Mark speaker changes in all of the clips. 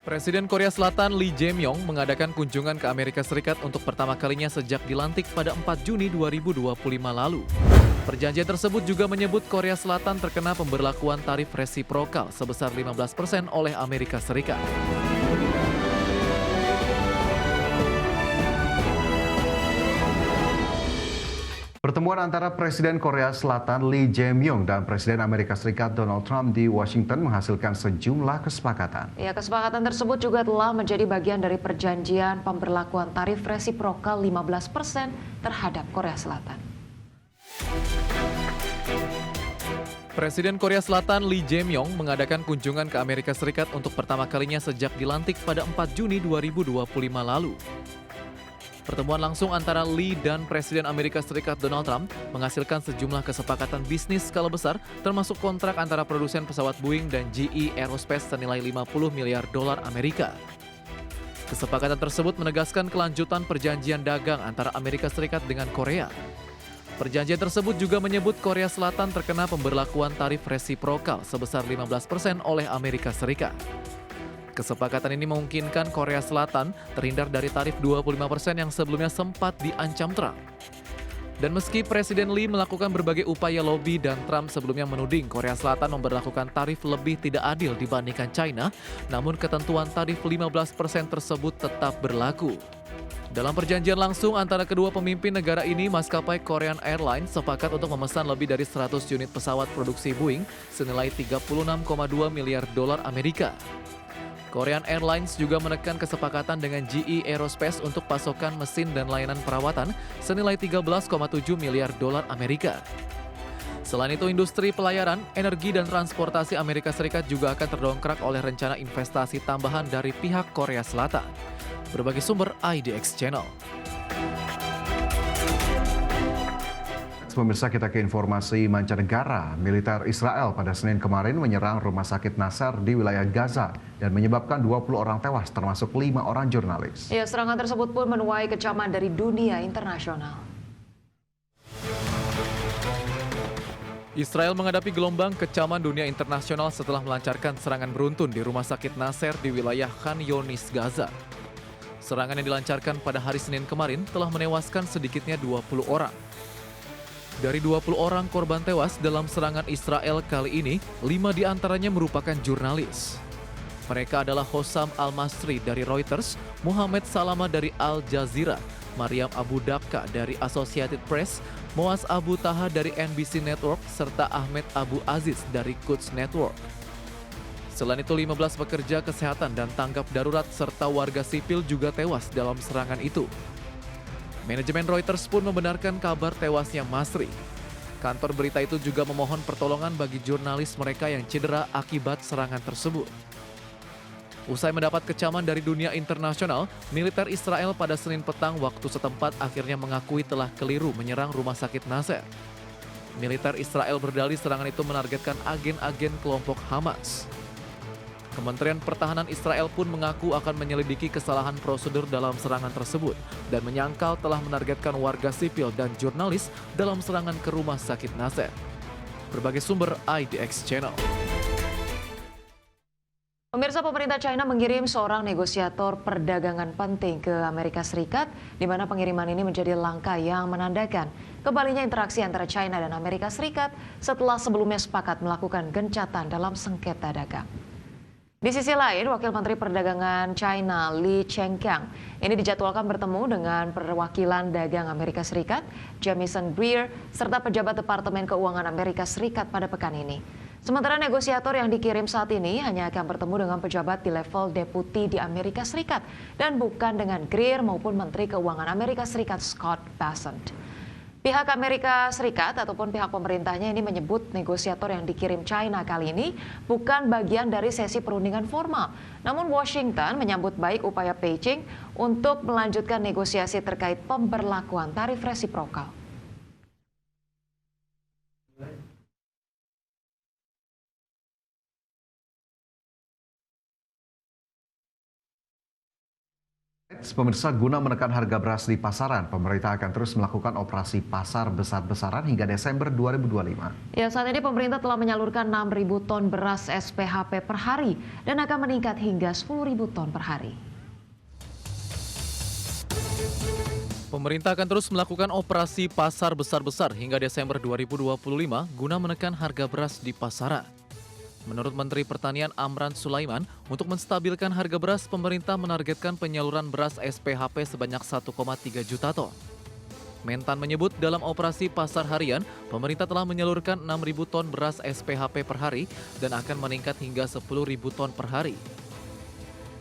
Speaker 1: Presiden Korea Selatan Lee Jae-myung mengadakan kunjungan ke Amerika Serikat untuk pertama kalinya sejak dilantik pada 4 Juni 2025 lalu. Perjanjian tersebut juga menyebut Korea Selatan terkena pemberlakuan tarif resiprokal sebesar 15% oleh Amerika Serikat.
Speaker 2: Pertemuan antara Presiden Korea Selatan Lee Jae-myung dan Presiden Amerika Serikat Donald Trump di Washington menghasilkan sejumlah kesepakatan.
Speaker 3: Ya, kesepakatan tersebut juga telah menjadi bagian dari perjanjian pemberlakuan tarif resiprokal 15% terhadap Korea Selatan.
Speaker 1: Presiden Korea Selatan Lee Jae-myung mengadakan kunjungan ke Amerika Serikat untuk pertama kalinya sejak dilantik pada 4 Juni 2025 lalu. Pertemuan langsung antara Lee dan Presiden Amerika Serikat Donald Trump menghasilkan sejumlah kesepakatan bisnis skala besar, termasuk kontrak antara produsen pesawat Boeing dan GE Aerospace senilai 50 miliar dolar Amerika. Kesepakatan tersebut menegaskan kelanjutan perjanjian dagang antara Amerika Serikat dengan Korea. Perjanjian tersebut juga menyebut Korea Selatan terkena pemberlakuan tarif resiprokal sebesar 15% oleh Amerika Serikat. Kesepakatan ini memungkinkan Korea Selatan terhindar dari tarif 25% yang sebelumnya sempat diancam Trump. Dan meski Presiden Lee melakukan berbagai upaya lobby dan Trump sebelumnya menuding Korea Selatan memberlakukan tarif lebih tidak adil dibandingkan China, namun ketentuan tarif 15% tersebut tetap berlaku. Dalam perjanjian langsung antara kedua pemimpin negara ini, maskapai Korean Airlines sepakat untuk memesan lebih dari 100 unit pesawat produksi Boeing senilai 36,2 miliar dolar Amerika. Korean Airlines juga menekan kesepakatan dengan GE Aerospace untuk pasokan mesin dan layanan perawatan senilai 13,7 miliar dolar Amerika. Selain itu, industri pelayaran, energi, dan transportasi Amerika Serikat juga akan terdongkrak oleh rencana investasi tambahan dari pihak Korea Selatan. Berbagai sumber IDX Channel.
Speaker 2: Pemirsa, kita ke informasi mancanegara. Militer Israel pada Senin kemarin menyerang rumah sakit Nasser di wilayah Gaza dan menyebabkan 20 orang tewas, termasuk 5 orang jurnalis.
Speaker 3: Ya, serangan tersebut pun menuai kecaman dari dunia internasional.
Speaker 1: Israel menghadapi gelombang kecaman dunia internasional setelah melancarkan serangan beruntun di rumah sakit Nasser di wilayah Khan Younis, Gaza. Serangan yang dilancarkan pada hari Senin kemarin telah menewaskan sedikitnya 20 orang. Dari 20 orang korban tewas dalam serangan Israel kali ini, 5 diantaranya merupakan jurnalis. Mereka adalah Hossam Al-Masri dari Reuters, Muhammad Salama dari Al Jazeera, Maryam Abu Dabka dari Associated Press, Moaz Abu Taha dari NBC Network, serta Ahmed Abu Aziz dari Quds Network. Selain itu, 15 pekerja kesehatan dan tanggap darurat serta warga sipil juga tewas dalam serangan itu. Manajemen Reuters pun membenarkan kabar tewasnya Masri. Kantor berita itu juga memohon pertolongan bagi jurnalis mereka yang cedera akibat serangan tersebut. Usai mendapat kecaman dari dunia internasional, militer Israel pada Senin petang waktu setempat akhirnya mengakui telah keliru menyerang rumah sakit Nasser. Militer Israel berdalih serangan itu menargetkan agen-agen kelompok Hamas. Kementerian Pertahanan Israel pun mengaku akan menyelidiki kesalahan prosedur dalam serangan tersebut dan menyangkal telah menargetkan warga sipil dan jurnalis dalam serangan ke rumah sakit Nasser. Berbagai sumber IDX Channel.
Speaker 3: Pemirsa, pemerintah China mengirim seorang negosiator perdagangan penting ke Amerika Serikat, di mana pengiriman ini menjadi langkah yang menandakan kembalinya interaksi antara China dan Amerika Serikat setelah sebelumnya sepakat melakukan gencatan dalam sengketa dagang. Di sisi lain, Wakil Menteri Perdagangan China Li Chengqiang ini dijadwalkan bertemu dengan perwakilan dagang Amerika Serikat, Jamieson Greer, serta pejabat Departemen Keuangan Amerika Serikat pada pekan ini. Sementara negosiator yang dikirim saat ini hanya akan bertemu dengan pejabat di level deputi di Amerika Serikat dan bukan dengan Greer maupun Menteri Keuangan Amerika Serikat Scott Bessent. Pihak Amerika Serikat ataupun pihak pemerintahnya ini menyebut negosiator yang dikirim China kali ini bukan bagian dari sesi perundingan formal. Namun Washington menyambut baik upaya Beijing untuk melanjutkan negosiasi terkait pemberlakuan tarif resiprokal.
Speaker 2: Pemirsa, guna menekan harga beras di pasaran, pemerintah akan terus melakukan operasi pasar besar-besaran hingga Desember 2025.
Speaker 3: Ya, saat ini pemerintah telah menyalurkan 6.000 ton beras SPHP per hari dan akan meningkat hingga 10.000 ton per hari.
Speaker 1: Pemerintah akan terus melakukan operasi pasar besar-besar hingga Desember 2025 guna menekan harga beras di pasaran. Menurut Menteri Pertanian Amran Sulaiman, untuk menstabilkan harga beras, pemerintah menargetkan penyaluran beras SPHP sebanyak 1,3 juta ton. Mentan menyebut dalam operasi pasar harian, pemerintah telah menyalurkan 6.000 ton beras SPHP per hari dan akan meningkat hingga 10.000 ton per hari.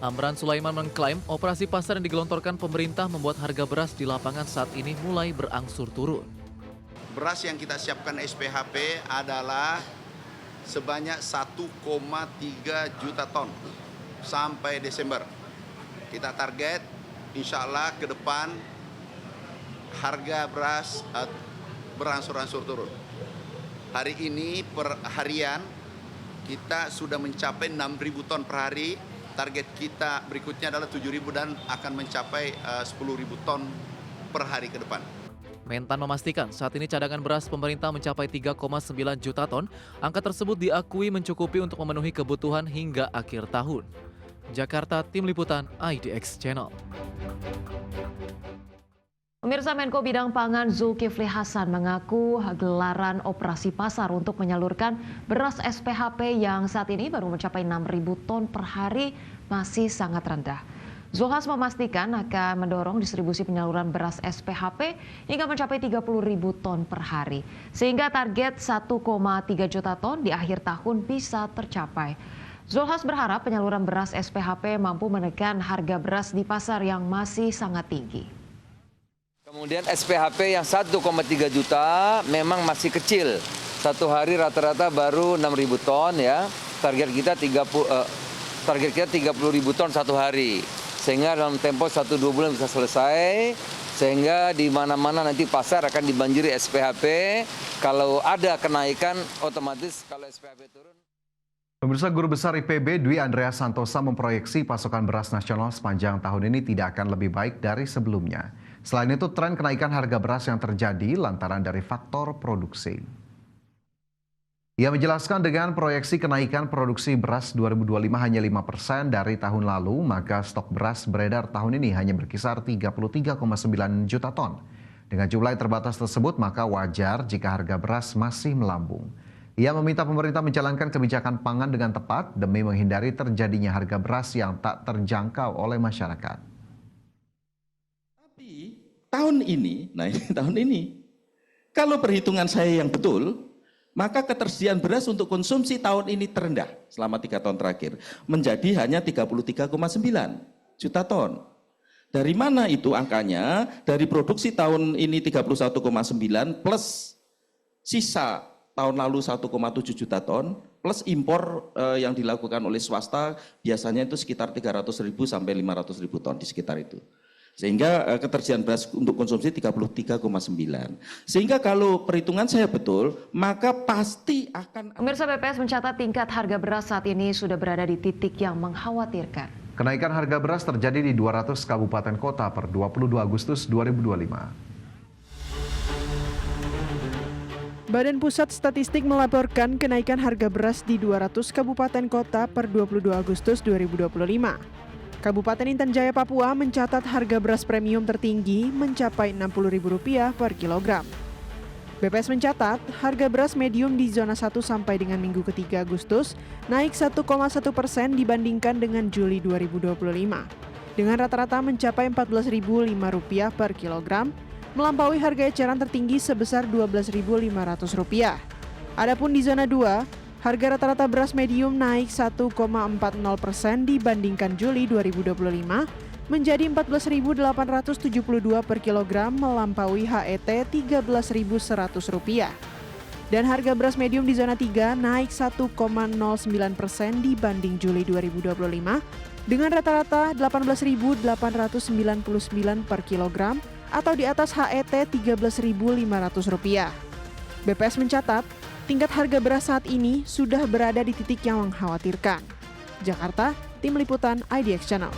Speaker 1: Amran Sulaiman mengklaim operasi pasar yang digelontorkan pemerintah membuat harga beras di lapangan saat ini mulai berangsur turun.
Speaker 4: Beras yang kita siapkan SPHP adalah sebanyak 1,3 juta ton sampai Desember. Kita target insya Allah ke depan harga beras berangsur-angsur turun. Hari ini per harian kita sudah mencapai 6.000 ton per hari. Target kita berikutnya adalah 7.000 dan akan mencapai 10.000 ton per hari ke depan.
Speaker 1: Mentan memastikan saat ini cadangan beras pemerintah mencapai 3,9 juta ton. Angka tersebut diakui mencukupi untuk memenuhi kebutuhan hingga akhir tahun. Jakarta, Tim Liputan IDX Channel.
Speaker 3: Pemirsa, Menko Bidang Pangan Zulkifli Hasan mengaku gelaran operasi pasar untuk menyalurkan beras SPHP yang saat ini baru mencapai 6.000 ton per hari masih sangat rendah. Zulhas memastikan akan mendorong distribusi penyaluran beras SPHP hingga mencapai 30.000 ton per hari. Sehingga target 1,3 juta ton di akhir tahun bisa tercapai. Zulhas berharap penyaluran beras SPHP mampu menekan harga beras di pasar yang masih sangat tinggi.
Speaker 5: Kemudian SPHP yang 1,3 juta memang masih kecil. Satu hari rata-rata baru 6.000 ton ya. Target kita 30.000 ton satu hari. Sehingga dalam tempo 1-2 bulan bisa selesai, sehingga di mana-mana nanti pasar akan dibanjiri SPHP. Kalau ada kenaikan, otomatis kalau SPHP turun.
Speaker 2: Pemirsa, Guru Besar IPB Dwi Andreas Santosa memproyeksi pasokan beras nasional sepanjang tahun ini tidak akan lebih baik dari sebelumnya. Selain itu, tren kenaikan harga beras yang terjadi lantaran dari faktor produksi. Ia menjelaskan dengan proyeksi kenaikan produksi beras 2025 hanya 5% dari tahun lalu, maka stok beras beredar tahun ini hanya berkisar 33,9 juta ton. Dengan jumlah yang terbatas tersebut, maka wajar jika harga beras masih melambung. Ia meminta pemerintah menjalankan kebijakan pangan dengan tepat demi menghindari terjadinya harga beras yang tak terjangkau oleh masyarakat.
Speaker 6: Tapi tahun ini, kalau perhitungan saya yang betul, maka ketersediaan beras untuk konsumsi tahun ini terendah selama 3 tahun terakhir, menjadi hanya 33,9 juta ton. Dari mana itu angkanya? Dari produksi tahun ini 31,9 plus sisa tahun lalu 1,7 juta ton, plus impor yang dilakukan oleh swasta biasanya itu sekitar 300.000 sampai 500.000 ton di sekitar itu. Sehingga ketersediaan beras untuk konsumsi 33,9. Sehingga kalau perhitungan saya betul, maka pasti akan...
Speaker 3: Pemirsa, BPS mencatat tingkat harga beras saat ini sudah berada di titik yang mengkhawatirkan.
Speaker 2: Kenaikan harga beras terjadi di 200 kabupaten kota per 22 Agustus 2025.
Speaker 7: Badan Pusat Statistik melaporkan kenaikan harga beras di 200 kabupaten kota per 22 Agustus 2025. Kabupaten Intan Jaya, Papua mencatat harga beras premium tertinggi mencapai Rp60.000 per kilogram. BPS mencatat harga beras medium di zona 1 sampai dengan minggu ketiga Agustus naik 1,1% dibandingkan dengan Juli 2025. Dengan rata-rata mencapai Rp14.005 per kilogram, melampaui harga eceran tertinggi sebesar Rp12.500. Adapun di zona 2, harga rata-rata beras medium naik 1,40% dibandingkan Juli 2025 menjadi Rp14.872 per kilogram, melampaui HET Rp13.100. Dan harga beras medium di zona 3 naik 1,09% dibanding Juli 2025 dengan rata-rata Rp18.899 per kilogram atau di atas HET Rp13.500. BPS mencatat tingkat harga beras saat ini sudah berada di titik yang mengkhawatirkan. Jakarta, Tim Liputan IDX Channel.